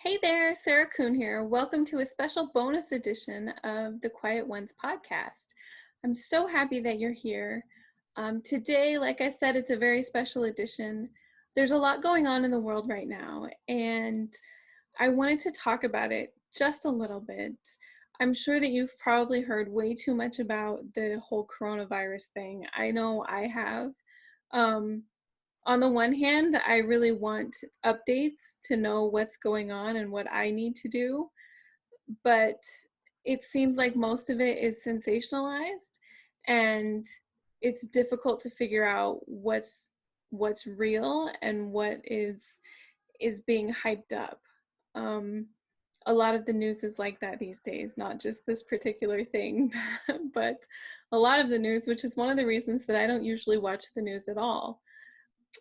Hey there, Sarah Kuhn here. Welcome to a special bonus edition of the Quiet Ones podcast. I'm so happy that you're here. Today, like I said, it's a very special edition. There's a lot going on in the world right now, and I wanted to talk about it just a little bit. I'm sure that you've probably heard way too much about the whole coronavirus thing. I know I have. Um, on the one hand, I really want updates to know what's going on and what I need to do, but it seems like most of it is sensationalized, and it's difficult to figure out what's real and what is being hyped up. Um, a lot of the news is like that these days, not just this particular thing, but a lot of the news, which is one of the reasons that I don't usually watch the news at all.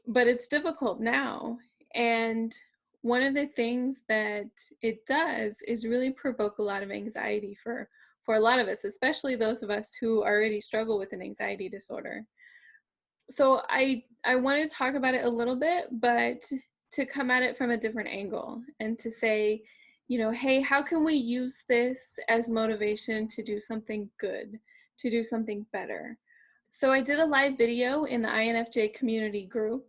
But it's difficult now. And one of the things that it does is really provoke a lot of anxiety for a lot of us, especially those of us who already struggle with an anxiety disorder. So I want to talk about it a little bit, but to come at it from a different angle and to say, hey, how can we use this as motivation to do something good, to do something better? So I did a live video in the INFJ community group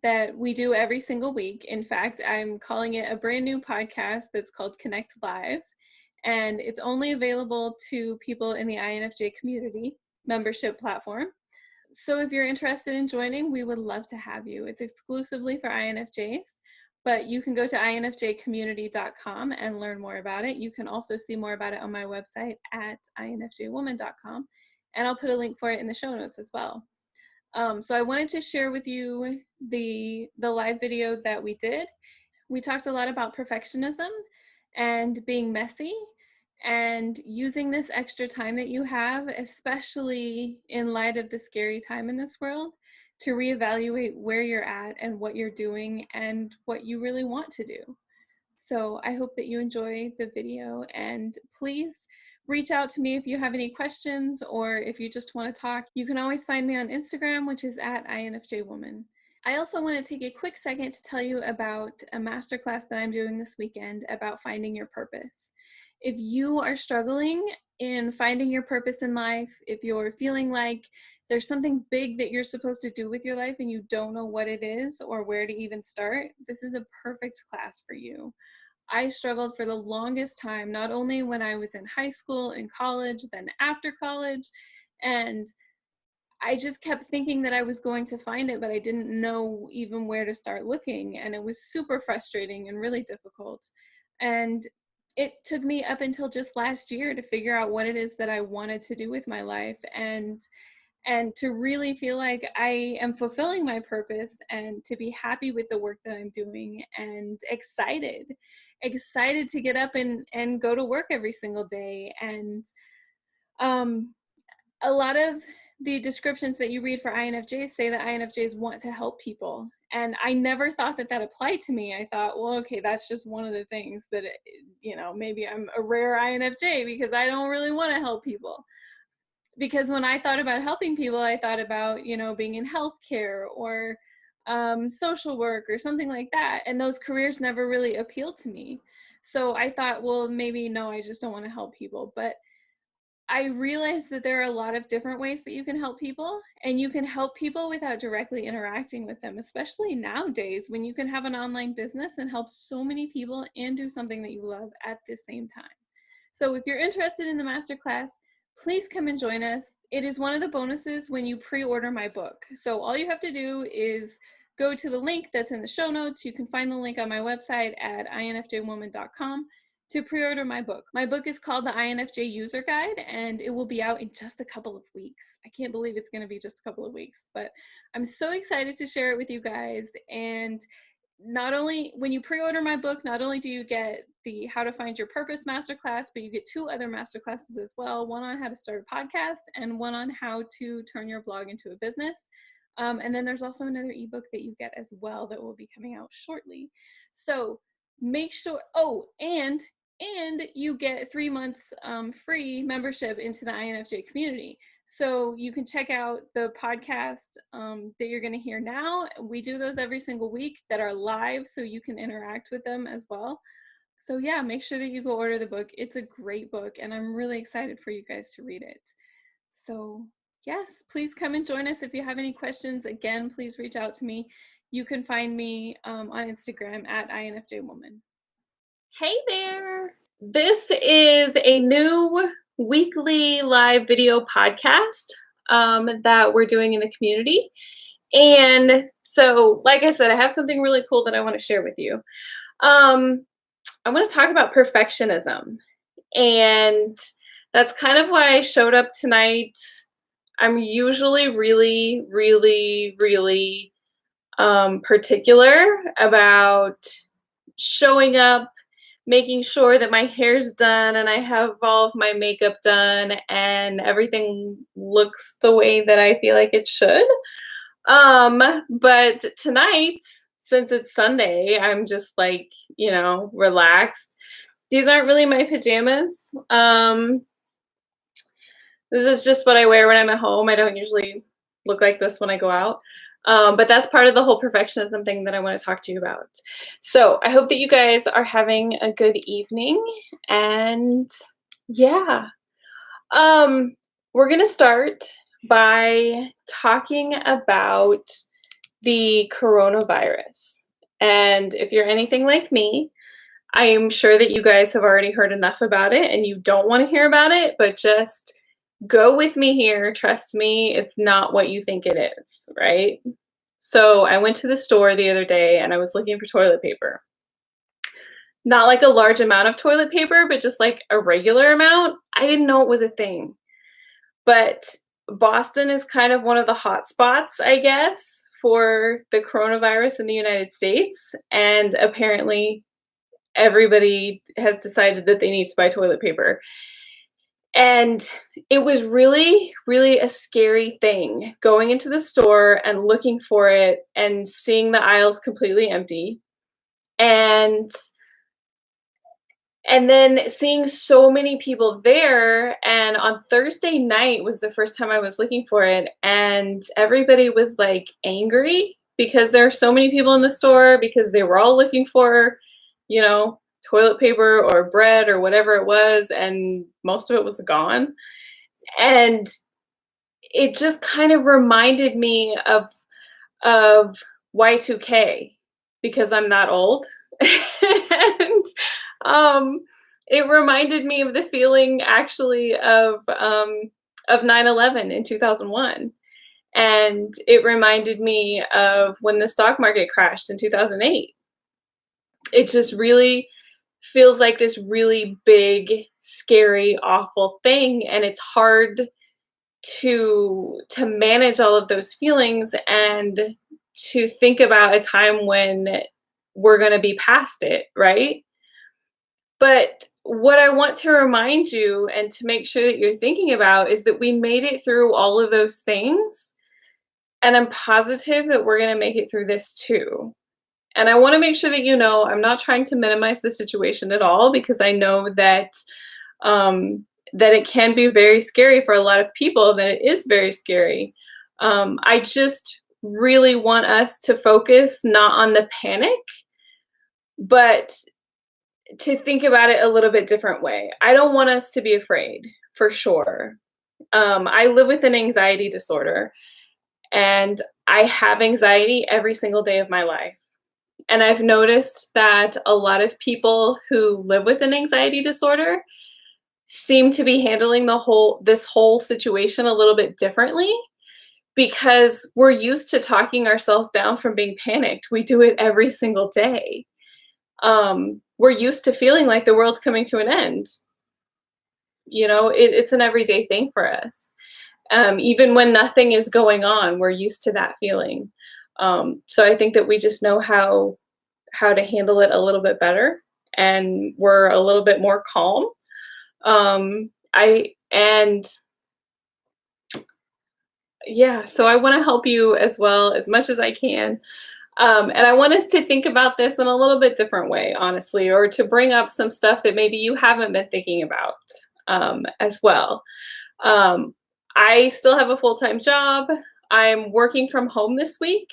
that we do every single week. In fact, I'm calling it a brand new podcast that's called Connect Live, and it's only available to people in the INFJ community membership platform. So if you're interested in joining, we would love to have you. It's exclusively for INFJs, but you can go to infjcommunity.com and learn more about it. You can also see more about it on my website at infjwoman.com, and I'll put a link for it in the show notes as well. So I wanted to share with you the live video that we did. We talked a lot about perfectionism and being messy and using this extra time that you have, especially in light of the scary time in this world, to reevaluate where you're at and what you're doing and what you really want to do. So I hope that you enjoy the video, and please reach out to me if you have any questions or if you just want to talk. You can always find me on Instagram, which is at INFJWoman. I also want to take a quick second to tell you about a masterclass that I'm doing this weekend about finding your purpose. If you are struggling in finding your purpose in life, if you're feeling like there's something big that you're supposed to do with your life and you don't know what it is or where to even start, this is a perfect class for you. I struggled for the longest time, not only when I was in high school, in college, then after college, and I just kept thinking that I was going to find it, but I didn't know even where to start looking, and it was super frustrating and really difficult. And it took me up until just last year to figure out what it is that I wanted to do with my life, and to really feel like I am fulfilling my purpose and to be happy with the work that I'm doing and excited to get up and go to work every single day. And a lot of the descriptions that you read for INFJs say that INFJs want to help people. And I never thought that applied to me. I thought, well, okay, that's just one of the things that, maybe I'm a rare INFJ because I don't really want to help people. Because when I thought about helping people, I thought about, being in healthcare or social work or something like that. And those careers never really appealed to me. So I thought, well, maybe no, I just don't want to help people. But I realized that there are a lot of different ways that you can help people, and you can help people without directly interacting with them, especially nowadays when you can have an online business and help so many people and do something that you love at the same time. So if you're interested in the masterclass, please come and join us. It is one of the bonuses when you pre-order my book. So all you have to do is go to the link that's in the show notes. You can find the link on my website at infjwoman.com to pre-order my book. My book is called the INFJ User Guide, and it will be out in just a couple of weeks. I can't believe it's going to be just a couple of weeks, but I'm so excited to share it with you guys. And not only when you pre-order my book, not only do you get the How to Find Your Purpose masterclass, but you get 2 other masterclasses as well, one on how to start a podcast and one on how to turn your blog into a business. And then there's also another ebook that you get as well that will be coming out shortly. So make sure, and you get 3 months free membership into the INFJ community. So you can check out the podcast that you're going to hear now. We do those every single week that are live, so you can interact with them as well. So yeah, make sure that you go order the book. It's a great book, and I'm really excited for you guys to read it. So yes, please come and join us. If you have any questions, again, please reach out to me. You can find me on Instagram at INFJWoman. Hey there! This is a new weekly live video podcast that we're doing in the community. And so, like I said, I have something really cool that I want to share with you. I want to talk about perfectionism. And that's kind of why I showed up tonight. I'm usually really particular about showing up, making sure that my hair's done and I have all of my makeup done and everything looks the way that I feel like it should. But tonight, since it's Sunday, I'm just like, relaxed. These aren't really my pajamas. This is just what I wear when I'm at home. I don't usually look like this when I go out. But that's part of the whole perfectionism thing that I want to talk to you about. So I hope that you guys are having a good evening. And yeah, we're going to start by talking about the coronavirus. And if you're anything like me, I am sure that you guys have already heard enough about it and you don't want to hear about it, but just go with me here. Trust me, it's not what you think it is, right? So I went to the store the other day and I was looking for toilet paper. Not like a large amount of toilet paper, but just like a regular amount. I didn't know it was a thing. But Boston is kind of one of the hot spots, I guess, for the coronavirus in the United States. And apparently everybody has decided that they need to buy toilet paper. And it was really a scary thing going into the store and looking for it and seeing the aisles completely empty. And then seeing so many people there. And on Thursday night was the first time I was looking for it. And everybody was like angry because there are so many people in the store because they were all looking for, toilet paper or bread or whatever it was. And most of it was gone. And it just kind of reminded me of Y2K because I'm that old. And it reminded me of the feeling actually of 9/11 in 2001. And it reminded me of when the stock market crashed in 2008. It just really feels like this really big, scary, awful thing. And it's hard to manage all of those feelings and to think about a time when we're going to be past it, right? But what I want to remind you and to make sure that you're thinking about is that we made it through all of those things. And I'm positive that we're going to make it through this too. And I want to make sure that I'm not trying to minimize the situation at all because I know that that it can be very scary for a lot of people, that it is very scary. I just really want us to focus not on the panic, but to think about it a little bit different way. I don't want us to be afraid, for sure. I live with an anxiety disorder, and I have anxiety every single day of my life. And I've noticed that a lot of people who live with an anxiety disorder seem to be handling this whole situation a little bit differently because we're used to talking ourselves down from being panicked. We do it every single day. We're used to feeling like the world's coming to an end. It's an everyday thing for us. Even when nothing is going on, we're used to that feeling. So I think that we just know how to handle it a little bit better, and we're a little bit more calm. So I want to help you as well as much as I can. And I want us to think about this in a little bit different way, honestly, or to bring up some stuff that maybe you haven't been thinking about as well. I still have a full-time job. I'm working from home this week.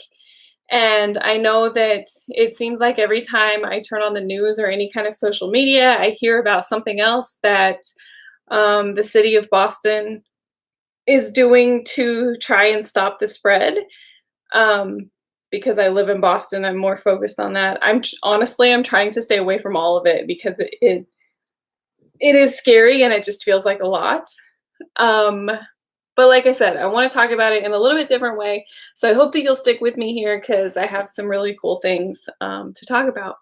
And I know that it seems like every time I turn on the news or any kind of social media, I hear about something else that the city of Boston is doing to try and stop the spread. Um, because I live in Boston, I'm more focused on that. Honestly, I'm trying to stay away from all of it because it is scary and it just feels like a lot. Um, but like I said, I want to talk about it in a little bit different way. So I hope that you'll stick with me here because I have some really cool things to talk about.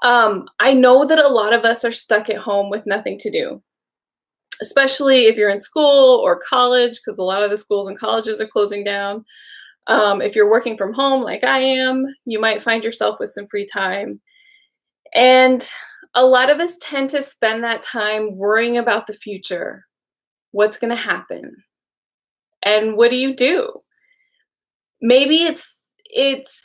I know that a lot of us are stuck at home with nothing to do, especially if you're in school or college, because a lot of the schools and colleges are closing down. If you're working from home like I am, you might find yourself with some free time. And a lot of us tend to spend that time worrying about the future. What's going to happen? And what do you do? Maybe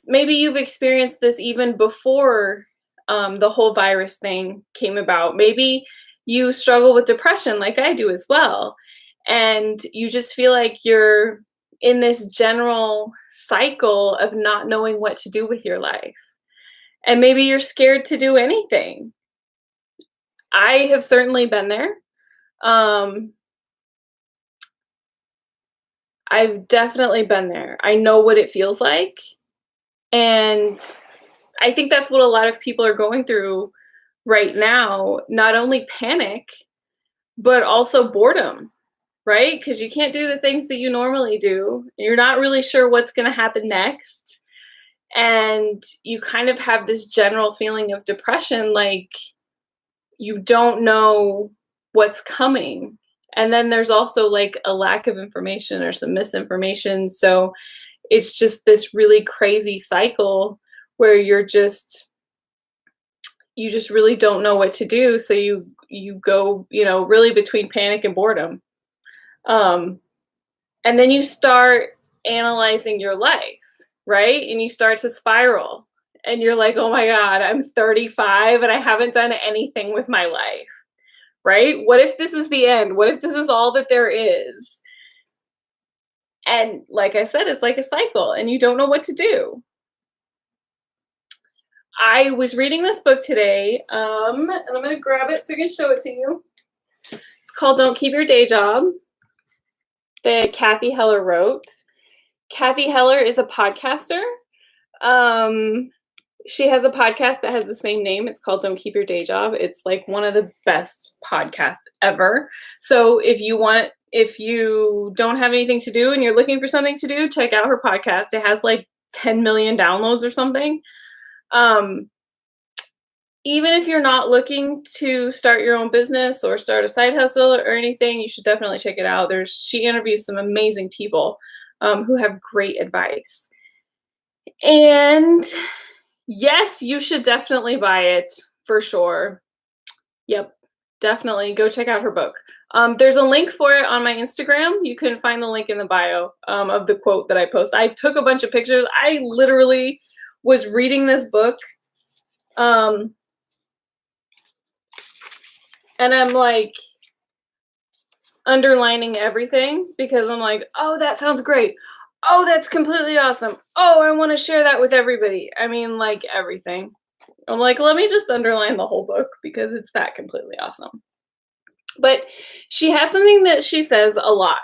maybe you've experienced this even before the whole virus thing came about. Maybe you struggle with depression like I do as well. And you just feel like you're in this general cycle of not knowing what to do with your life. And maybe you're scared to do anything. I have certainly been there. Um, I've definitely been there. I know what it feels like. And I think that's what a lot of people are going through right now. Not only panic, but also boredom, right? Because you can't do the things that you normally do. You're not really sure what's going to happen next. And you kind of have this general feeling of depression, like you don't know what's coming. And then there's also like a lack of information or some misinformation. So it's just this really crazy cycle where you just really don't know what to do. So you go, really between panic and boredom. Um, and then you start analyzing your life, right? And you start to spiral. And you're like, oh my God, I'm 35 and I haven't done anything with my life, right? What if this is the end? What if this is all that there is? And like I said, it's like a cycle and you don't know what to do. I was reading this book today, and I'm going to grab it so I can show it to you. It's called Don't Keep Your Day Job, that Kathy Heller wrote. Kathy Heller is a podcaster. She has a podcast that has the same name. It's called Don't Keep Your Day Job. It's like one of the best podcasts ever. So if you don't have anything to do and you're looking for something to do, check out her podcast. It has like 10 million downloads or something. Even if you're not looking to start your own business or start a side hustle or anything, you should definitely check it out. She interviews some amazing people who have great advice. And yes, you should definitely buy it for sure. Yep, definitely go check out her book. There's a link for it on my Instagram. You can find the link in the bio of the quote that I post. I took a bunch of pictures. I literally was reading this book. And I'm like underlining everything because I'm like, oh, that sounds great. Oh, that's completely awesome. Oh, I want to share that with everybody. I mean, like everything. I'm like, let me just underline the whole book because it's that completely awesome. But she has something that she says a lot.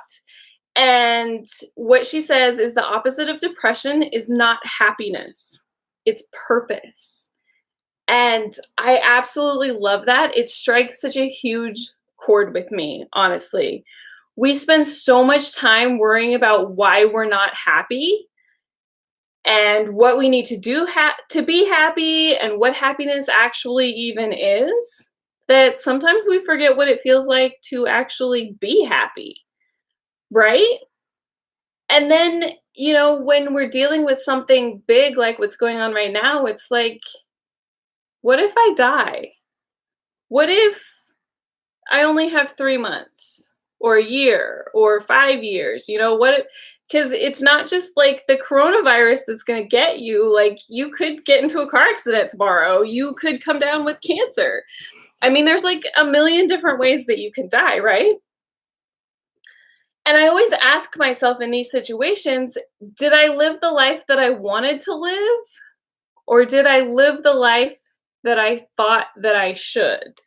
And what she says is the opposite of depression is not happiness, it's purpose. And I absolutely love that. It strikes such a huge chord with me, honestly. We spend so much time worrying about why we're not happy and what we need to do to be happy and what happiness actually even is, that sometimes we forget what it feels like to actually be happy, right? And then, when we're dealing with something big like what's going on right now, it's like, what if I die? What if I only have 3 months or a year or 5 years? Because it's not just like the coronavirus that's going to get you. Like, you could get into a car accident tomorrow. You could come down with cancer. I mean, there's like a million different ways that you can die, right? And I always ask myself in these situations, did I live the life that I wanted to live? Or did I live the life that I thought that I should?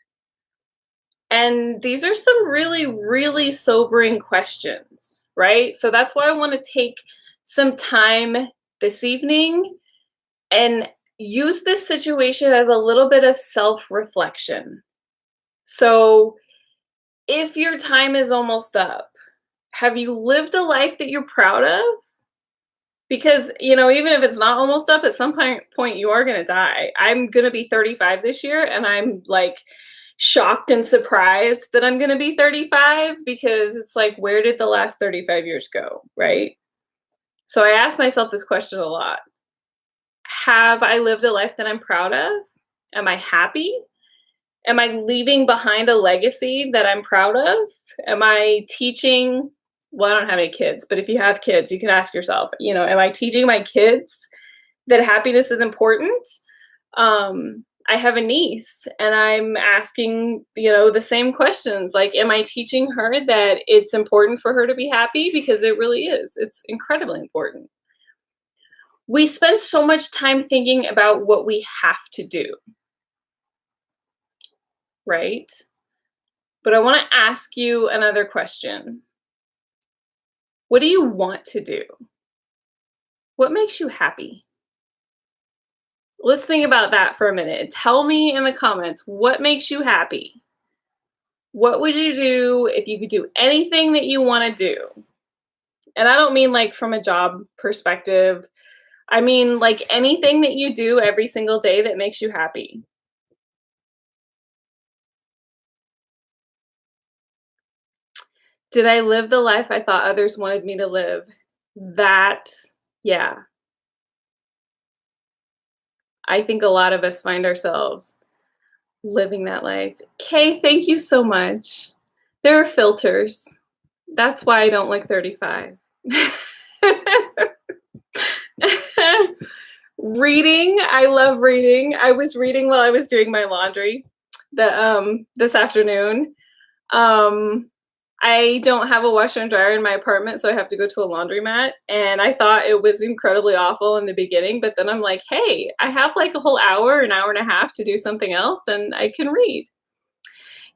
And these are some really, really sobering questions, right? So that's why I want to take some time this evening and use this situation as a little bit of self-reflection. So if your time is almost up, have you lived a life that you're proud of? Because, even if it's not almost up, at some point you are going to die. I'm going to be 35 this year, and I'm like shocked and surprised that I'm going to be 35, because it's like, where did the last 35 years go, right? So I ask myself this question a lot. Have I lived a life that I'm proud of? Am I happy? Am I leaving behind a legacy that I'm proud of? Am I teaching? Well, I don't have any kids, but if you have kids, you can ask yourself, am I teaching my kids that happiness is important? I have a niece, and I'm asking, the same questions. Like, am I teaching her that it's important for her to be happy? Because it really is. It's incredibly important. We spend so much time thinking about what we have to do, right? But I want to ask you another question. What do you want to do? What makes you happy? Let's think about that for a minute. Tell me in the comments, what makes you happy? What would you do if you could do anything that you want to do? And I don't mean like from a job perspective. I mean like anything that you do every single day that makes you happy. Did I live the life I thought others wanted me to live? Yeah. I think a lot of us find ourselves living that life. Kay, thank you so much. There are filters. That's why I don't like 35. Reading, I love reading. I was reading while I was doing my laundry this afternoon. I don't have a washer and dryer in my apartment, so I have to go to a laundromat. And I thought it was incredibly awful in the beginning, but then I'm like, hey, I have like a whole hour, an hour and a half to do something else, and I can read.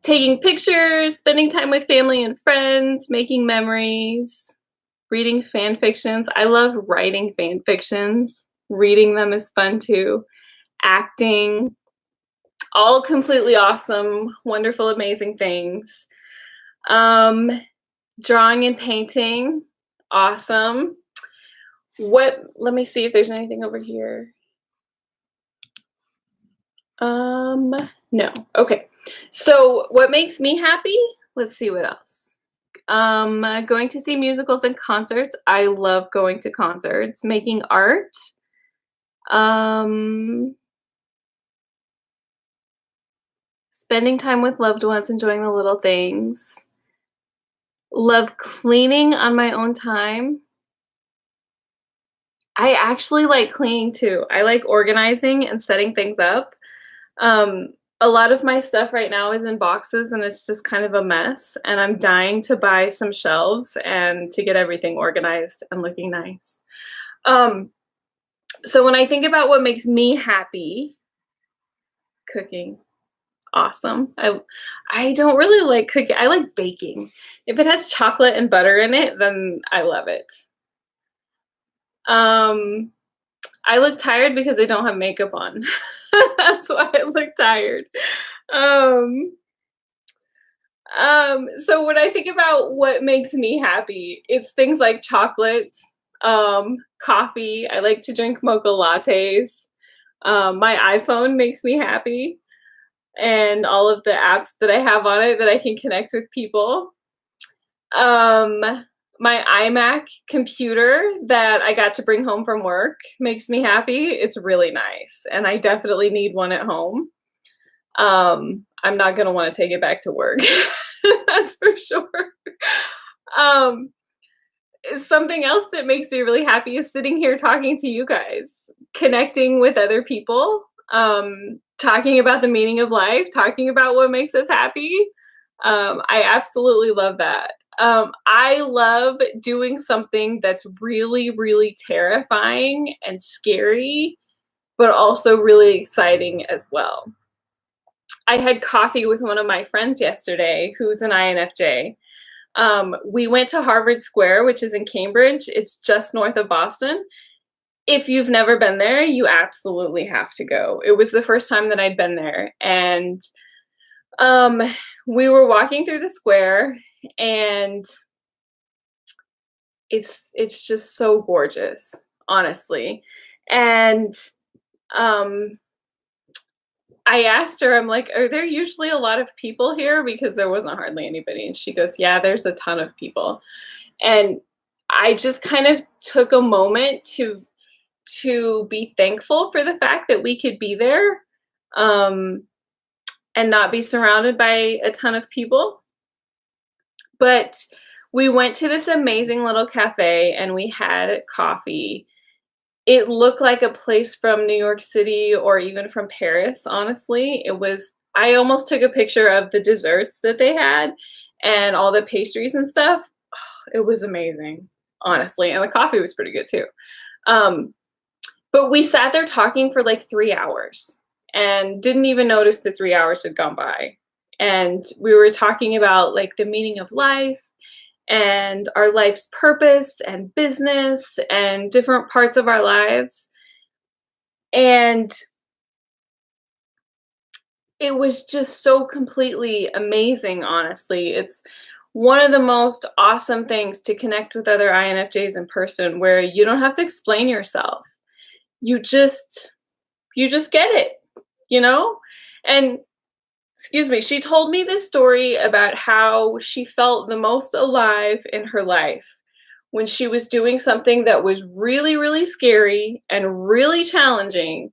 Taking pictures, spending time with family and friends, making memories, reading fan fictions. I love writing fan fictions. Reading them is fun too. Acting, all completely awesome, wonderful, amazing things. Drawing and painting, awesome. Let me see if there's anything over here. No. Okay. So what makes me happy? Let's see what else. Going to see musicals and concerts. I love going to concerts. Making art. Spending time with loved ones, enjoying the little things. Love cleaning on my own time. I actually like cleaning too. I like organizing and setting things up. A lot of my stuff right now is in boxes, and it's just kind of a mess, and I'm dying to buy some shelves and to get everything organized and looking nice. So when I think about what makes me happy, cooking. Awesome. I don't really like cooking. I like baking. If it has chocolate and butter in it, then I love it. I look tired because I don't have makeup on. That's why I look tired. So when I think about what makes me happy, it's things like chocolate, coffee. I like to drink mocha lattes. My iPhone makes me happy, and all of the apps that I have on it that I can connect with people. My iMac computer that I got to bring home from work makes me happy. It's really nice, and I definitely need one at home. I'm not gonna want to take it back to work. That's for sure. Something else that makes me really happy is sitting here talking to you guys, connecting with other people, talking about the meaning of life, talking about what makes us happy. I absolutely love that. I love doing something that's really, really terrifying and scary, but also really exciting as well. I had coffee with one of my friends yesterday who's an INFJ. We went to Harvard Square, which is in Cambridge. It's just north of Boston. If you've never been there, you absolutely have to go. It was the first time that I'd been there. And um, we were walking through the square, and it's just so gorgeous, honestly. And um, I asked her, I'm like, are there usually a lot of people here? Because there wasn't hardly anybody. And she goes, yeah, there's a ton of people. And I just kind of took a moment to be thankful for the fact that we could be there, um, and not be surrounded by a ton of people. But we went to this amazing little cafe and we had coffee. It looked like a place from New York City or even from Paris, honestly. I almost took a picture of the desserts that they had and all the pastries and stuff. It was amazing, honestly. And the coffee was pretty good too. Um, but we sat there talking for like 3 hours and didn't even notice the 3 hours had gone by. And we were talking about like the meaning of life and our life's purpose and business and different parts of our lives. And it was just so completely amazing, honestly. It's one of the most awesome things to connect with other INFJs in person where you don't have to explain yourself. You just get it, you know? And excuse me, she told me this story about how she felt the most alive in her life when she was doing something that was really, really scary and really challenging,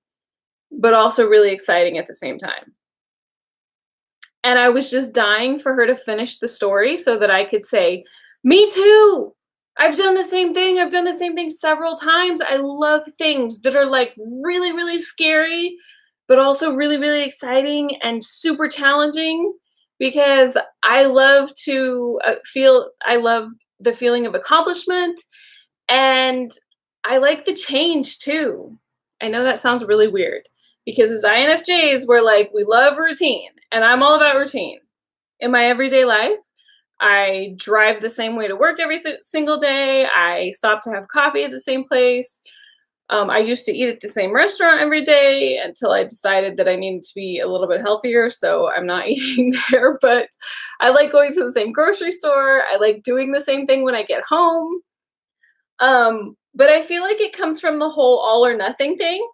but also really exciting at the same time. And I was just dying for her to finish the story so that I could say, me too. I've done the same thing. I've done the same thing several times. I love things that are like really, really scary, but also really, really exciting and super challenging because I love to I love the feeling of accomplishment, and I like the change too. I know that sounds really weird because as INFJs, we're like, we love routine, and I'm all about routine. In my everyday life, I drive the same way to work every single day. I stop to have coffee at the same place. I used to eat at the same restaurant every day until I decided that I needed to be a little bit healthier, so I'm not eating there. But I like going to the same grocery store. I like doing the same thing when I get home. But I feel like it comes from the whole all or nothing thing.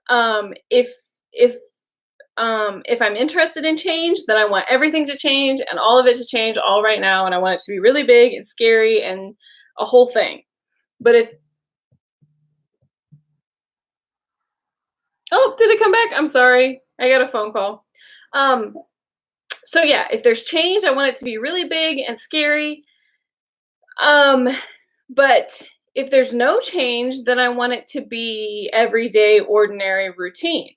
Um, if if if I'm interested in change, then I want everything to change and all of it to change all right now, and I want it to be really big and scary and a whole thing. But if oh, did it come back? I'm sorry, I got a phone call. Um, so yeah, if there's change, I want it to be really big and scary. Um, but if there's no change, then I want it to be everyday, ordinary routine.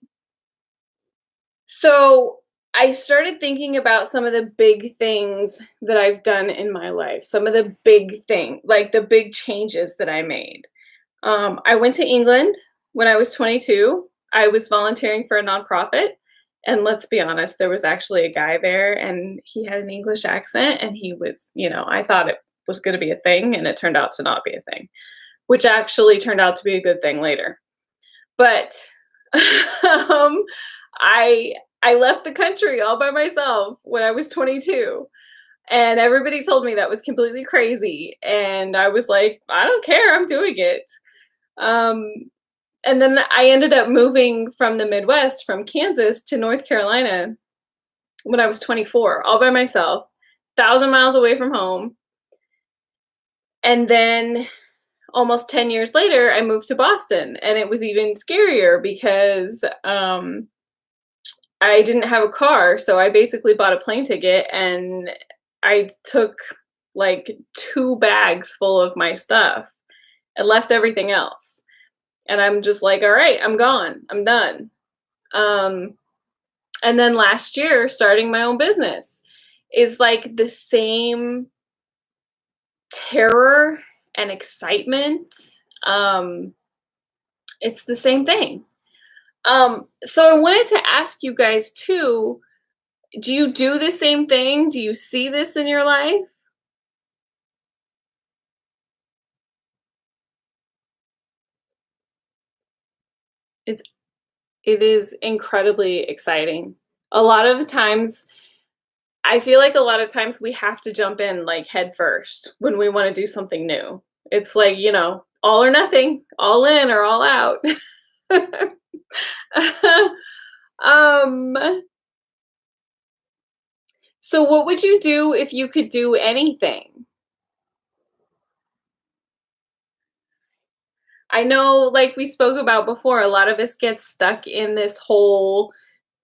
So I started thinking about some of the big things that I've done in my life, some of the big things, like the big changes that I made. I went to England when I was 22. I was volunteering for a nonprofit. And let's be honest, there was actually a guy there and he had an English accent and he was, I thought it was going to be a thing and it turned out to not be a thing, which actually turned out to be a good thing later. But um, I I left the country all by myself when I was 22. And everybody told me that was completely crazy. And I was like, I don't care, I'm doing it. Um, and then I ended up moving from the Midwest, from Kansas to North Carolina when I was 24, all by myself, 1,000 miles away from home. And then almost 10 years later, I moved to Boston, and it was even scarier because I didn't have a car. So I basically bought a plane ticket and I took like 2 bags full of my stuff and left everything else. And I'm just like, all right, I'm gone. I'm done. Um, and then last year, starting my own business is like the same terror and excitement, it's the same thing. So I wanted to ask you guys too, do you do the same thing? Do you see this in your life? It's it is incredibly exciting. A lot of times I feel like a lot of times we have to jump in like head first when we want to do something new. It's like, all or nothing, all in or all out. um so what would you do if you could do anything? I know, like we spoke about before, a lot of us get stuck in this whole,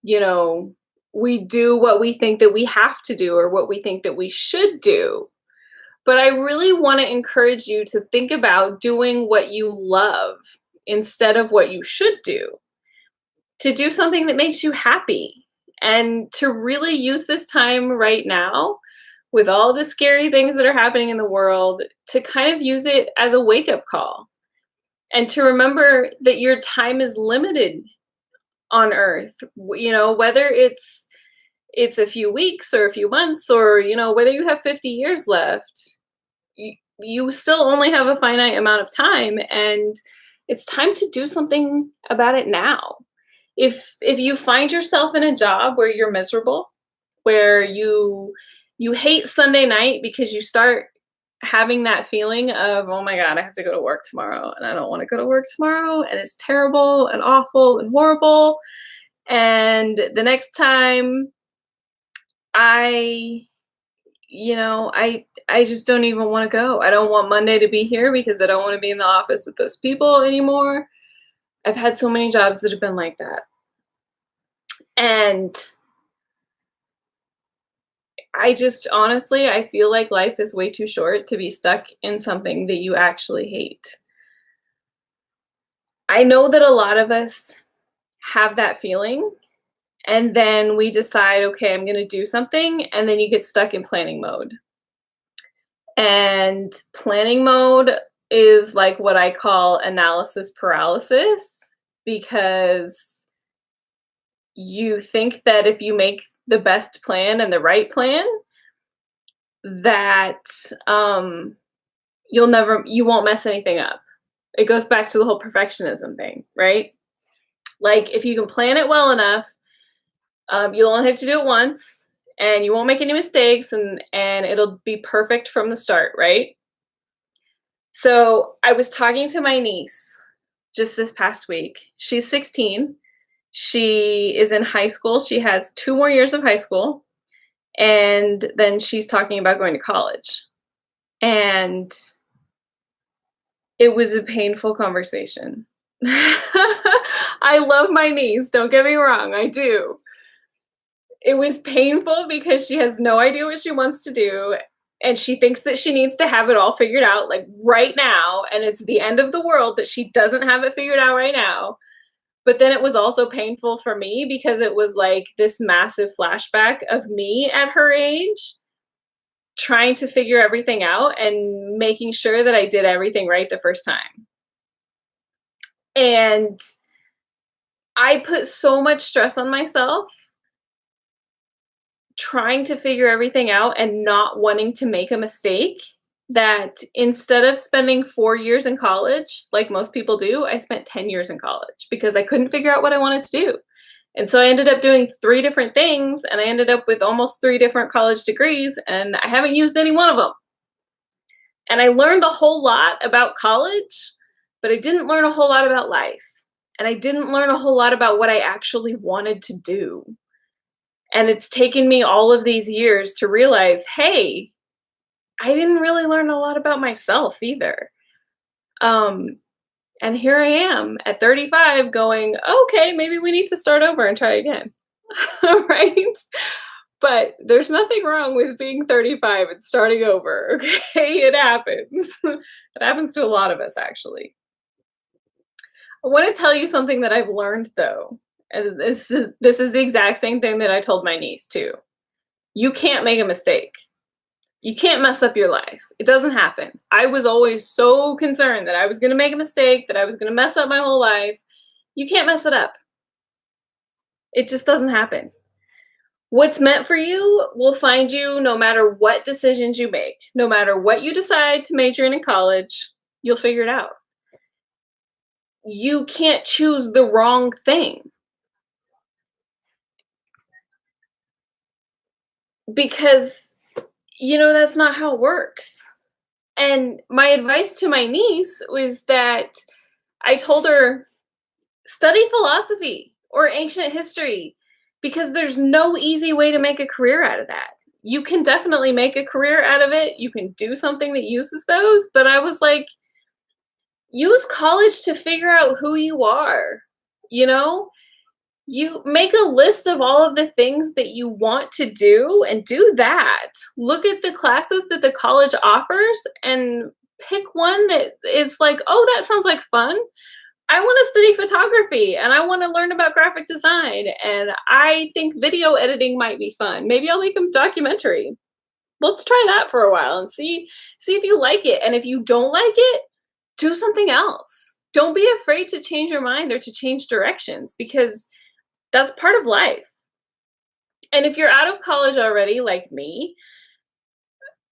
you know, we do what we think that we have to do or what we think that we should do. But I really want to encourage you to think about doing what you love instead of what you should do, to do something that makes you happy, and to really use this time right now with all the scary things that are happening in the world to kind of use it as a wake up call and to remember that your time is limited on earth, whether it's a few weeks or a few months, or whether you have 50 years left, you still only have a finite amount of time, and it's time to do something about it now. If you find yourself in a job where you're miserable, where you hate Sunday night because you start having that feeling of, oh my God, I have to go to work tomorrow and I don't want to go to work tomorrow and it's terrible and awful and horrible. And the next time I I just don't even want to go. I don't want Monday to be here because I don't want to be in the office with those people anymore. I've had so many jobs that have been like that. And I just honestly, I feel like life is way too short to be stuck in something that you actually hate. I know that a lot of us have that feeling, and then we decide, okay, I'm going to do something, and then you get stuck in planning mode. And planning mode is like what I call analysis paralysis, because you think that if you make the best plan and the right plan, that you won't mess anything up. It goes back to the whole perfectionism thing, right? Like if you can plan it well enough, you'll only have to do it once and you won't make any mistakes, and it'll be perfect from the start, right? So I was talking to my niece just this past week. She's 16. She is in high school. She has 2 more years of high school, and then she's talking about going to college. And it was a painful conversation. I love my niece, don't get me wrong, I do. It was painful because she has no idea what she wants to do, and she thinks that she needs to have it all figured out like right now, and it's the end of the world that she doesn't have it figured out right now. But then it was also painful for me because it was like this massive flashback of me at her age trying to figure everything out and making sure that I did everything right the first time. And I put so much stress on myself trying to figure everything out and not wanting to make a mistake, that instead of spending 4 years in college like most people do, I spent 10 years in college because I couldn't figure out what I wanted to do. And so I ended up doing 3 different things, and I ended up with almost 3 different college degrees, and I haven't used any one of them. And I learned a whole lot about college, but I didn't learn a whole lot about life. And I didn't learn a whole lot about what I actually wanted to do. And it's taken me all of these years to realize, hey, I didn't really learn a lot about myself either. And here I am at 35 going, okay, maybe we need to start over and try again. Right? But there's nothing wrong with being 35 and starting over. Okay, it happens. It happens to a lot of us, actually. I want to tell you something that I've learned, though. And this is the exact same thing that I told my niece, too. You can't make a mistake. You can't mess up your life. It doesn't happen. I was always so concerned that I was going to make a mistake, that I was going to mess up my whole life. You can't mess it up. It just doesn't happen. What's meant for you will find you no matter what decisions you make. No matter what you decide to major in college, you'll figure it out. You can't choose the wrong thing, because that's not how it works. And my advice to my niece was that I told her, study philosophy or ancient history, because there's no easy way to make a career out of that. You can definitely make a career out of it. You can do something that uses those. But I was like, use college to figure out who you are. You make a list of all of the things that you want to do and do that. Look at the classes that the college offers and pick one that is like, oh, that sounds like fun. I want to study photography and I want to learn about graphic design, and I think video editing might be fun. Maybe I'll make a documentary. Let's try that for a while and see if you like it. And if you don't like it, do something else. Don't be afraid to change your mind or to change directions, because that's part of life. And if you're out of college already, like me,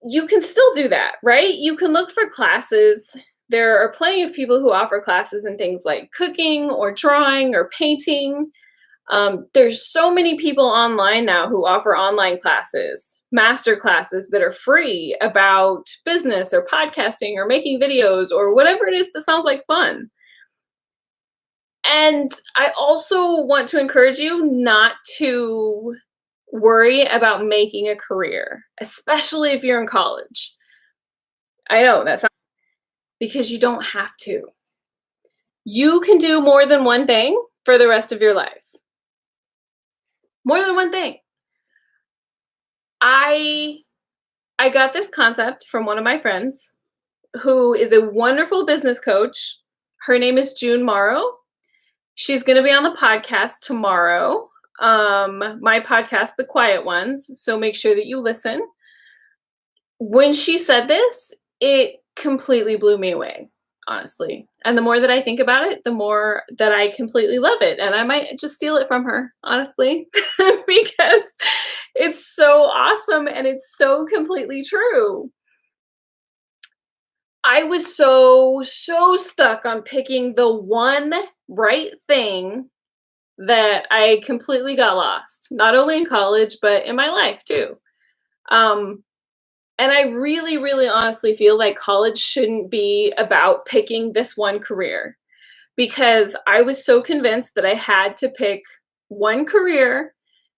you can still do that, right? You can look for classes. There are plenty of people who offer classes in things like cooking or drawing or painting. There's so many people online now who offer online classes, master classes that are free about business or podcasting or making videos or whatever it is that sounds like fun. And I also want to encourage you not to worry about making a career, especially if you're in college. I know that sounds, because you don't have to. You can do more than one thing for the rest of your life. More than one thing. I got this concept from one of my friends who is a wonderful business coach. Her name is June Morrow. She's going to be on the podcast tomorrow. My podcast, The Quiet Ones. So make sure that you listen. When she said this, it completely blew me away, honestly. And the more that I think about it, the more that I completely love it. And I might just steal it from her, honestly, because it's so awesome and it's so completely true. I was so stuck on picking the one right thing that I completely got lost, not only in college, but in my life too. And I really, really honestly feel like college shouldn't be about picking this one career, because I was so convinced that I had to pick one career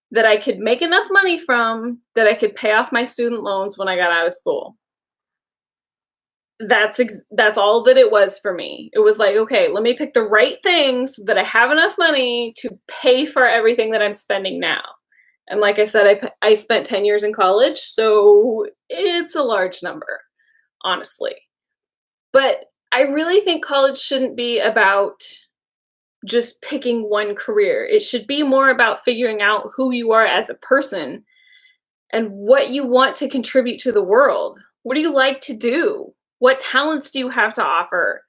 that I could make enough money from, that I could pay off my student loans when I got out of school. That's all that it was for me. It was like, okay, let me pick the right things so that I have enough money to pay for everything that I'm spending now. And like I said, I spent 10 years in college, so it's a large number, honestly. But I really think college shouldn't be about just picking one career. It should be more about figuring out who you are as a person and what you want to contribute to the world. What do you like to do? What talents do you have to offer?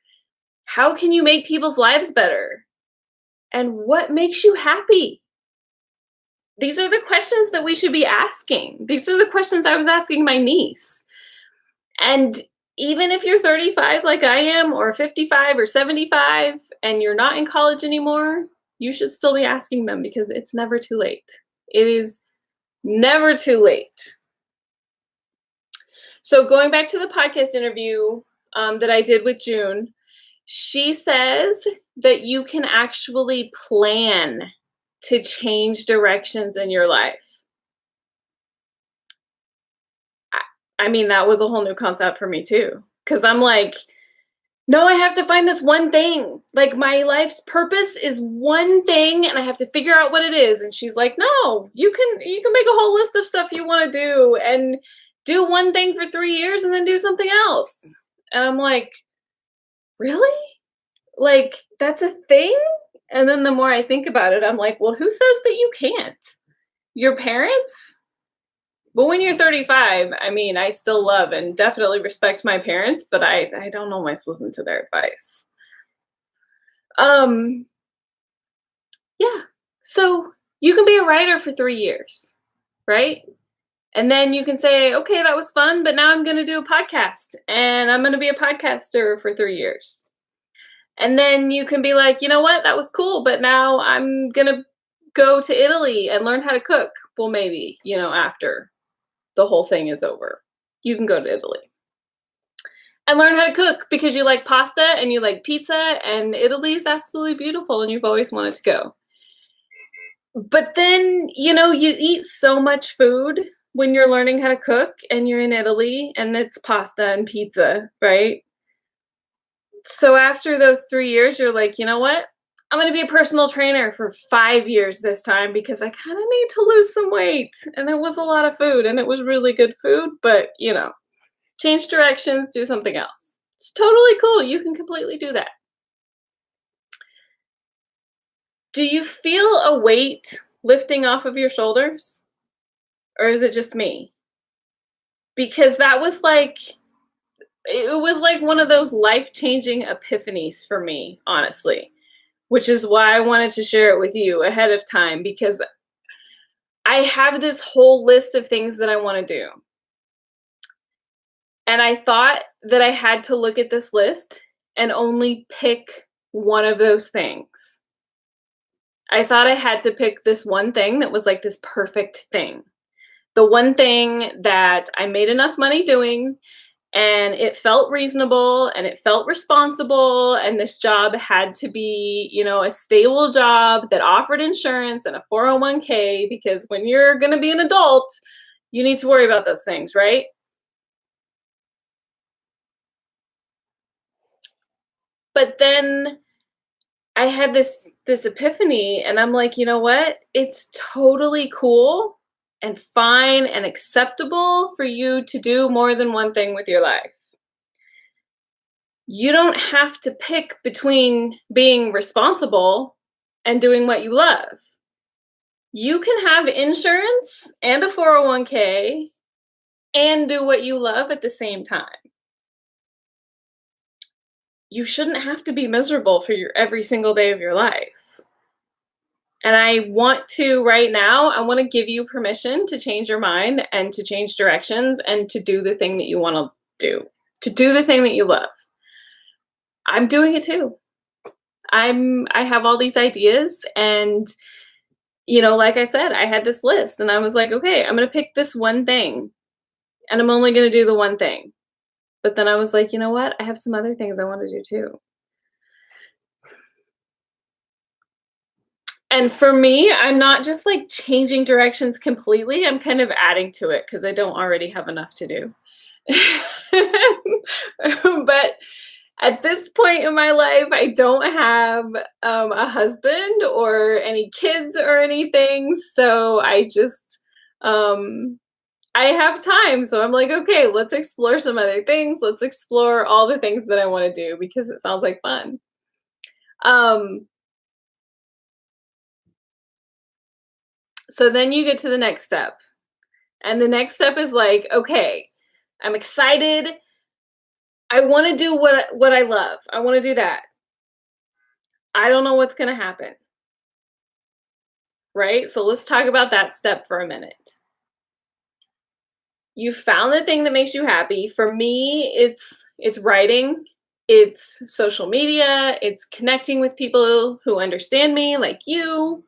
How can you make people's lives better? And what makes you happy? These are the questions that we should be asking. These are the questions I was asking my niece. And even if you're 35 like I am, or 55 or 75, and you're not in college anymore, you should still be asking them, because it's never too late. It is never too late. So going back to the podcast interview that I did with June, she says that you can actually plan to change directions in your life. I mean, that was a whole new concept for me too, because I'm like, no, I have to find this one thing. Like, my life's purpose is one thing and I have to figure out what it is. And she's like, no, you can make a whole list of stuff you want to do and do one thing for 3 years and then do something else. And I'm like, really? Like, that's a thing? And then the more I think about it, I'm like, well, who says that you can't? Your parents? But when you're 35, I mean, I still love and definitely respect my parents, but I don't always listen to their advice. Um, yeah. So you can be a writer for 3 years, right? And then you can say, okay, that was fun, but now I'm going to do a podcast and I'm going to be a podcaster for 3 years. And then you can be like, you know what, that was cool, but now I'm going to go to Italy and learn how to cook. Well, maybe, after the whole thing is over, you can go to Italy and learn how to cook because you like pasta and you like pizza, and Italy is absolutely beautiful and you've always wanted to go. But then, you eat so much food when you're learning how to cook and you're in Italy and it's pasta and pizza, right? So after those 3 years, you're like, you know what? I'm going to be a personal trainer for 5 years this time because I kind of need to lose some weight. And there was a lot of food and it was really good food, but change directions, do something else. It's totally cool. You can completely do that. Do you feel a weight lifting off of your shoulders? Or is it just me? Because it was like one of those life-changing epiphanies for me, honestly, which is why I wanted to share it with you ahead of time, because I have this whole list of things that I want to do. And I thought that I had to look at this list and only pick one of those things. I thought I had to pick this one thing that was like this perfect thing. The one thing that I made enough money doing, and it felt reasonable and it felt responsible, and this job had to be, a stable job that offered insurance and a 401k, because when you're going to be an adult, you need to worry about those things, right? But then I had this epiphany, and I'm like, you know what? It's totally cool and fine and acceptable for you to do more than one thing with your life. You don't have to pick between being responsible and doing what you love. You can have insurance and a 401k and do what you love at the same time. You shouldn't have to be miserable for your every single day of your life. And I want to give you permission to change your mind and to change directions and to do the thing that you want to do the thing that you love. I'm doing it too. I have all these ideas, and like I said, I had this list and I was like, okay, I'm going to pick this one thing and I'm only going to do the one thing. But then I was like, you know what? I have some other things I want to do too. And for me, I'm not just like changing directions completely. I'm kind of adding to it because I don't already have enough to do. But at this point in my life, I don't have a husband or any kids or anything. So I just, I have time. So I'm like, okay, let's explore some other things. Let's explore all the things that I want to do because it sounds like fun. So then you get to the next step. And the next step is like, okay, I'm excited. I want to do what I love. I want to do that. I don't know what's going to happen. Right? So let's talk about that step for a minute. You found the thing that makes you happy. For me, it's writing, it's social media, it's connecting with people who understand me like you.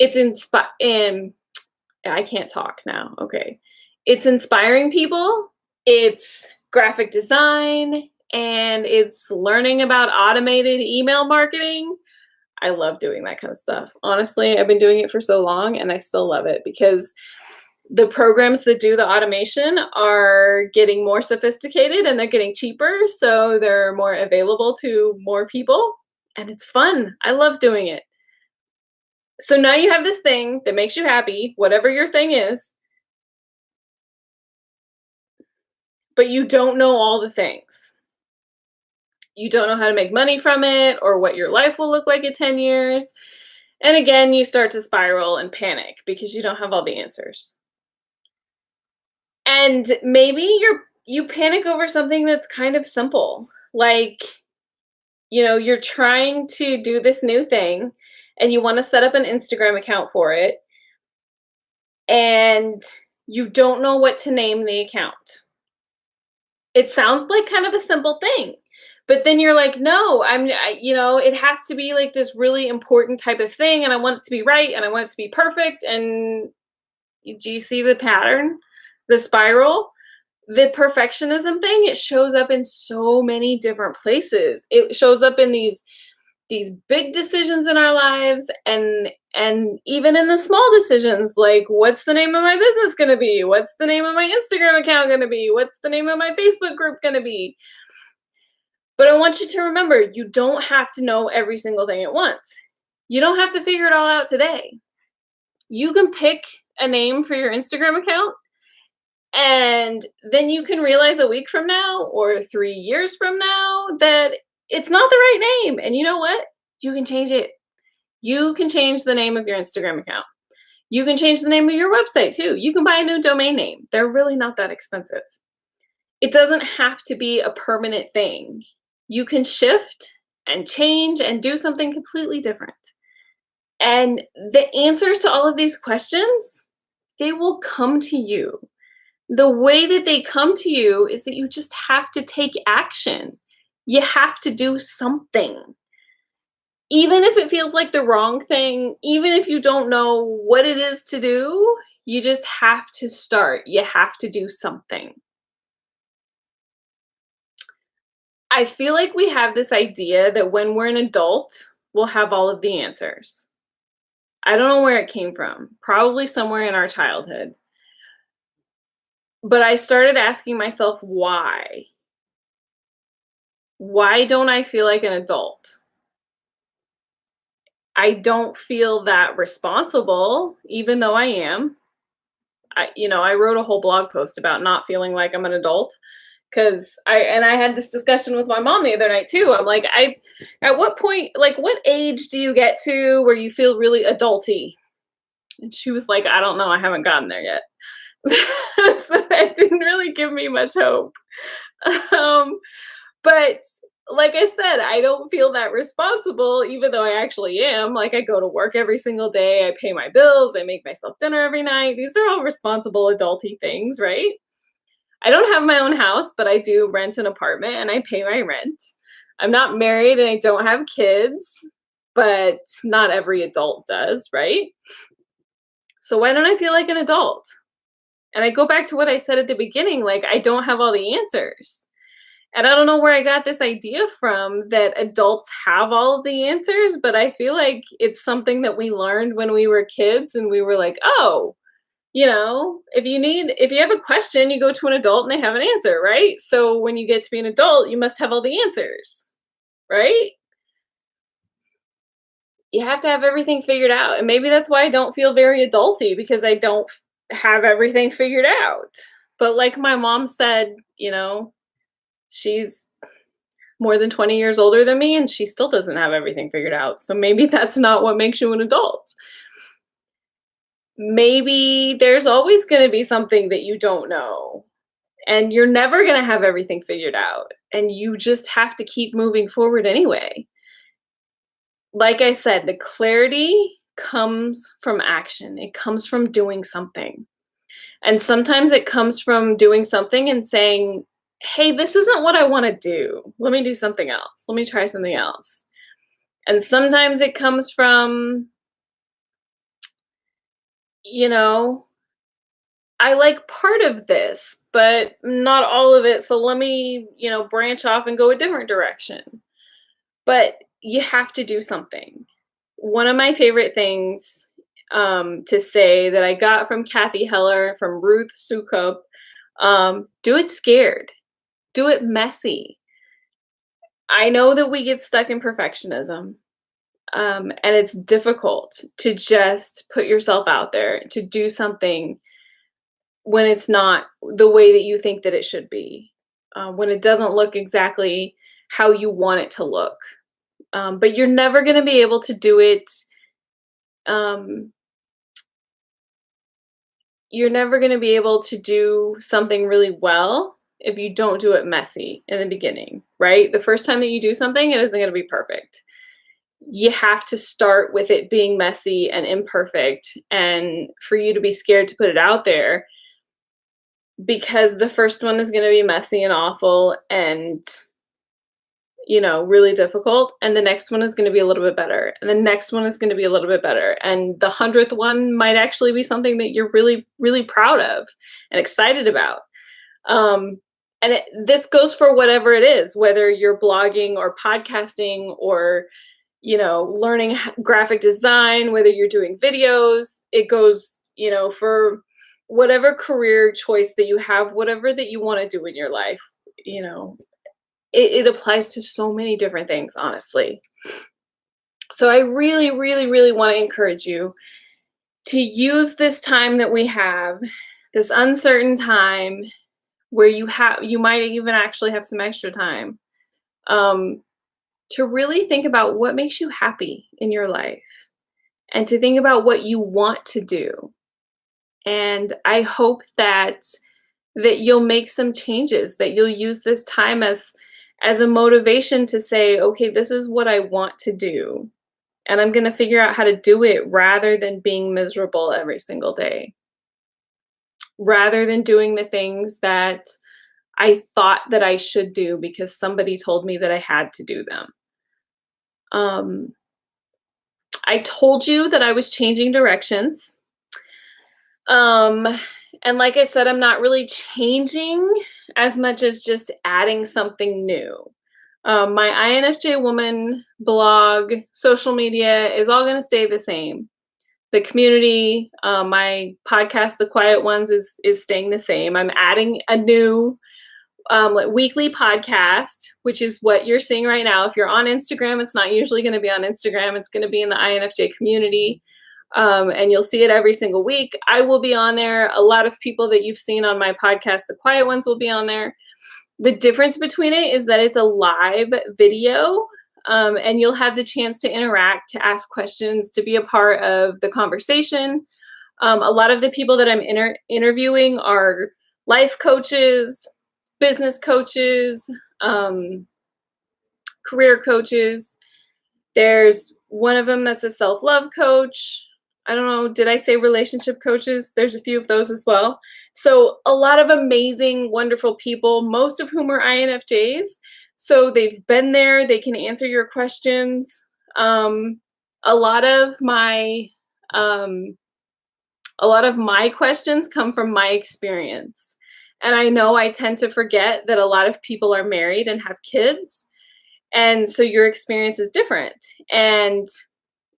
It's I can't talk now. Okay. It's inspiring people, it's graphic design, and it's learning about automated email marketing. I love doing that kind of stuff. Honestly, I've been doing it for so long and I still love it because the programs that do the automation are getting more sophisticated and they're getting cheaper. So they're more available to more people and it's fun. I love doing it. So now you have this thing that makes you happy, whatever your thing is, but you don't know all the things. You don't know how to make money from it or what your life will look like in 10 years. And again, you start to spiral and panic because you don't have all the answers. And maybe you panic over something that's kind of simple. Like, you're trying to do this new thing and you want to set up an Instagram account for it, and you don't know what to name the account. It sounds like kind of a simple thing. But then you're like, no, it has to be like this really important type of thing, and I want it to be right, and I want it to be perfect. And do you see the pattern, the spiral? The perfectionism thing, it shows up in so many different places. It shows up in these big decisions in our lives, and even in the small decisions, like, what's the name of my business going to be? What's the name of my Instagram account going to be? What's the name of my Facebook group going to be? But I want you to remember, you don't have to know every single thing at once. You don't have to figure it all out today. You can pick a name for your Instagram account, and then you can realize a week from now or 3 years from now that it's not the right name. And you know what? You can change it. You can change the name of your Instagram account. You can change the name of your website too. You can buy a new domain name. They're really not that expensive. It doesn't have to be a permanent thing. You can shift and change and do something completely different. And the answers to all of these questions, they will come to you. The way that they come to you is that you just have to take action. You have to do something. Even if it feels like the wrong thing, even if you don't know what it is to do, you just have to start. You have to do something. I feel like we have this idea that when we're an adult, we'll have all of the answers. I don't know where it came from, probably somewhere in our childhood. But I started asking myself, why? Why don't I feel like an adult? I don't feel that responsible, even though I am. I wrote a whole blog post about not feeling like I'm an adult, because I had this discussion with my mom the other night too. I'm like, at what point, like, what age do you get to where you feel really adulty? And she was like, I don't know, I haven't gotten there yet. So that didn't really give me much hope. But like I said, I don't feel that responsible, even though I actually am. Like, I go to work every single day, I pay my bills, I make myself dinner every night. These are all responsible adulty things, right? I don't have my own house, but I do rent an apartment and I pay my rent. I'm not married and I don't have kids, but not every adult does, right? So why don't I feel like an adult? And I go back to what I said at the beginning, like, I don't have all the answers. And I don't know where I got this idea from that adults have all of the answers, but I feel like it's something that we learned when we were kids, and we were like, oh, if you have a question, you go to an adult and they have an answer, right? So when you get to be an adult, you must have all the answers, right? You have to have everything figured out. And maybe that's why I don't feel very adulty, because I don't have everything figured out. But like my mom said, she's more than 20 years older than me and she still doesn't have everything figured out. So maybe that's not what makes you an adult. Maybe there's always going to be something that you don't know, and you're never going to have everything figured out, and you just have to keep moving forward anyway. Like I said, the clarity comes from action. It comes from doing something. And sometimes it comes from doing something and saying, hey, this isn't what I want to do. Let me do something else. Let me try something else. And sometimes it comes from, I like part of this, but not all of it. So let me, branch off and go a different direction. But you have to do something. One of my favorite things to say that I got from Kathy Heller, from Ruth Soukup, do it scared. Do it messy. I know that we get stuck in perfectionism, and it's difficult to just put yourself out there, to do something when it's not the way that you think that it should be, when it doesn't look exactly how you want it to look. But you're never going to be able to do it you're never going to be able to do something really well if you don't do it messy in the beginning, right? The first time that you do something, it isn't going to be perfect. You have to start with it being messy and imperfect, and for you to be scared to put it out there, because the first one is going to be messy and awful and really difficult, and the next one is going to be a little bit better, and the next one is going to be a little bit better, and the 100th one might actually be something that you're really, really proud of and excited about. And this goes for whatever it is, whether you're blogging or podcasting or learning graphic design, whether you're doing videos. It goes for whatever career choice that you have, whatever that you want to do in your life. It applies to so many different things, honestly. So I really, really, really want to encourage you to use this time that we have, this uncertain time where you might even actually have some extra time, to really think about what makes you happy in your life and to think about what you want to do. And I hope that you'll make some changes, that you'll use this time as a motivation to say, okay, this is what I want to do, and I'm going to figure out how to do it, rather than being miserable every single day, rather than doing the things that I thought that I should do because somebody told me that I had to do them. I told you that I was changing directions. And like I said, I'm not really changing as much as just adding something new. My INFJ Woman blog, social media is all going to stay the same. The community, my podcast, The Quiet Ones, is staying the same. I'm adding a new weekly podcast, which is what you're seeing right now. If you're on Instagram, it's not usually going to be on Instagram. It's going to be in the INFJ community. And you'll see it every single week. I will be on there. A lot of people that you've seen on my podcast, The Quiet Ones, will be on there. The difference between it is that it's a live video, and you'll have the chance to interact, to ask questions, to be a part of the conversation. A lot of the people that I'm interviewing are life coaches, business coaches, career coaches. There's one of them that's a self-love coach. I don't know, did I say relationship coaches? There's a few of those as well. So a lot of amazing, wonderful people, most of whom are INFJs. So they've been there, they can answer your questions. A lot of my questions come from my experience. And I know I tend to forget that a lot of people are married and have kids. And so your experience is different. And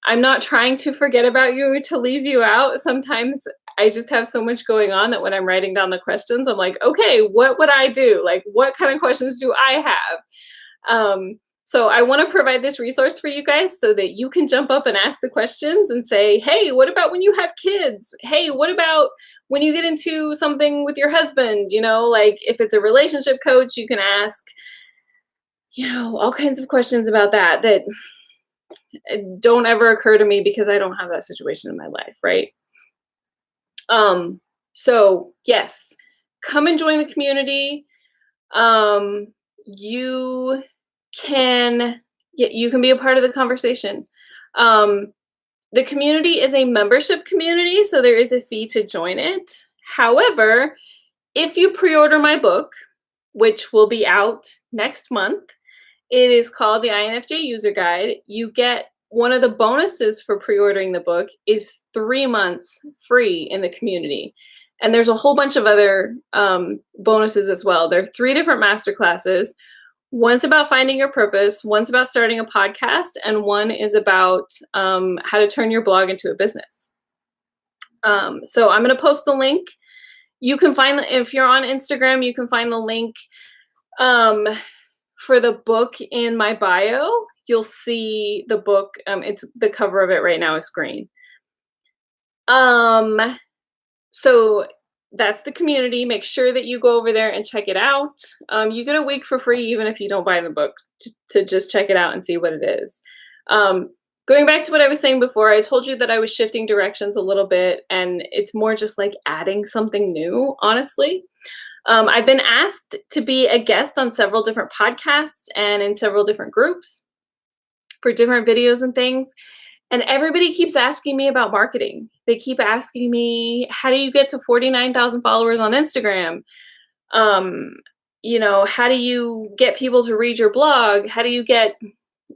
I'm not trying to forget about you or to leave you out. Sometimes I just have so much going on that when I'm writing down the questions, I'm like, okay, what would I do? Like, what kind of questions do I have? So I want to provide this resource for you guys so that you can jump up and ask the questions and say, hey, what about when you have kids? Hey, what about when you get into something with your husband? Like if it's a relationship coach, you can ask, all kinds of questions about that don't ever occur to me because I don't have that situation in my life, right? So yes, come and join the community. You can be a part of the conversation. The community is a membership community, so there is a fee to join it. However, if you pre-order my book, which will be out next month, it is called the INFJ User Guide. You get one of the bonuses for pre-ordering the book is 3 months free in the community. And there's a whole bunch of other bonuses as well. There are 3 different masterclasses. One's about finding your purpose, one's about starting a podcast, and one is about how to turn your blog into a business. So I'm going to post the link. You can find, if you're on Instagram, you can find the link for the book in my bio. You'll see the book. It's the cover of it right now is green. So that's the community. Make sure that you go over there and check it out. You get a week for free, even if you don't buy the book, to just check it out and see what it is. going back to what I was saying before, I told you that I was shifting directions a little bit, and it's more just like adding something new, honestly. I've been asked to be a guest on several different podcasts and in several different groups for different videos and things. And everybody keeps asking me about marketing. They keep asking me, how do you get to 49,000 followers on Instagram? Um, how do you get people to read your blog? How do you get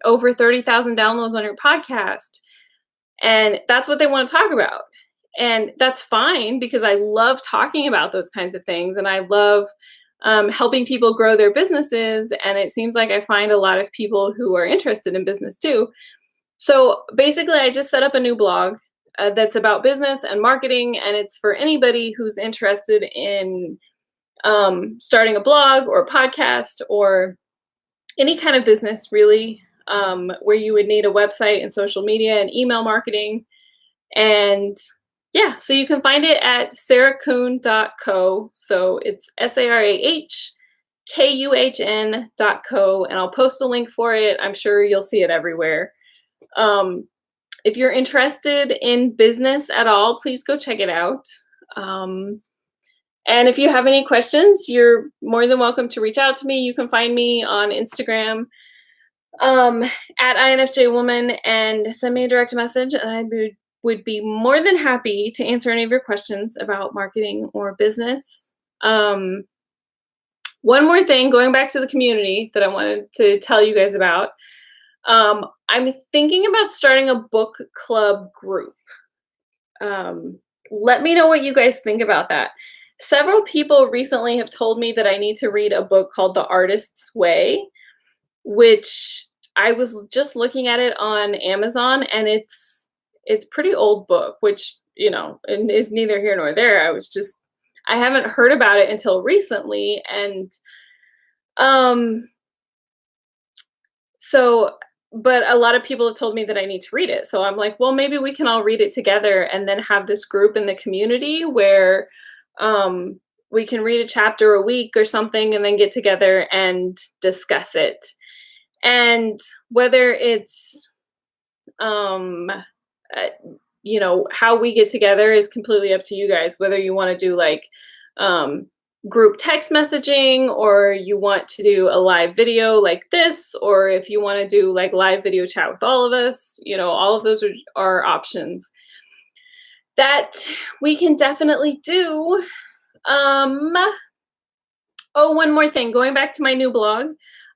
over 30,000 downloads on your podcast? And that's what they want to talk about. And that's fine because I love talking about those kinds of things. And I love helping people grow their businesses. And it seems like I find a lot of people who are interested in business too. So basically, I just set up a new blog that's about business and marketing. And it's for anybody who's interested in starting a blog or a podcast or any kind of business, really, where you would need a website and social media and email marketing. And yeah, so you can find it at sarahkuhn.co. So it's SARAHKUHN.co. And I'll post a link for it. I'm sure you'll see it everywhere. If you're interested in business at all, please go check it out. And if you have any questions, you're more than welcome to reach out to me. You can find me on Instagram at INFJ Woman and send me a direct message, and I would be more than happy to answer any of your questions about marketing or business. One more thing, going back to the community that I wanted to tell you guys about. I'm thinking about starting a book club group. Let me know what you guys think about that. Several people recently have told me that I need to read a book called The Artist's Way, which I was just looking at it on Amazon, and it's pretty old book, which, is neither here nor there. I haven't heard about it until recently. And but a lot of people have told me that I need to read it. So I'm like, well, maybe we can all read it together and then have this group in the community where we can read a chapter a week or something and then get together and discuss it. And whether it's, how we get together is completely up to you guys, whether you want to do like group text messaging, or you want to do a live video like this, or if you want to do like live video chat with all of us, all of those are options that we can definitely do. One more thing, going back to my new blog.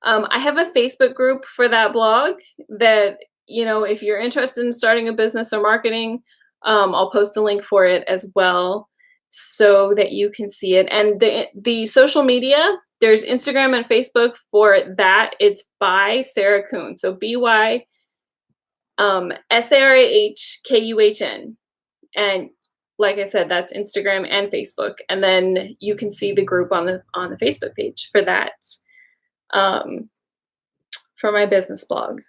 I have a Facebook group for that blog that, if you're interested in starting a business or marketing, I'll post a link for it as well so that you can see it. And the social media, there's Instagram and Facebook for that. It's by Sarah Kuhn. So BY SARAHKUHN. And like I said, that's Instagram and Facebook. And then you can see the group on the Facebook page for that, for my business blog.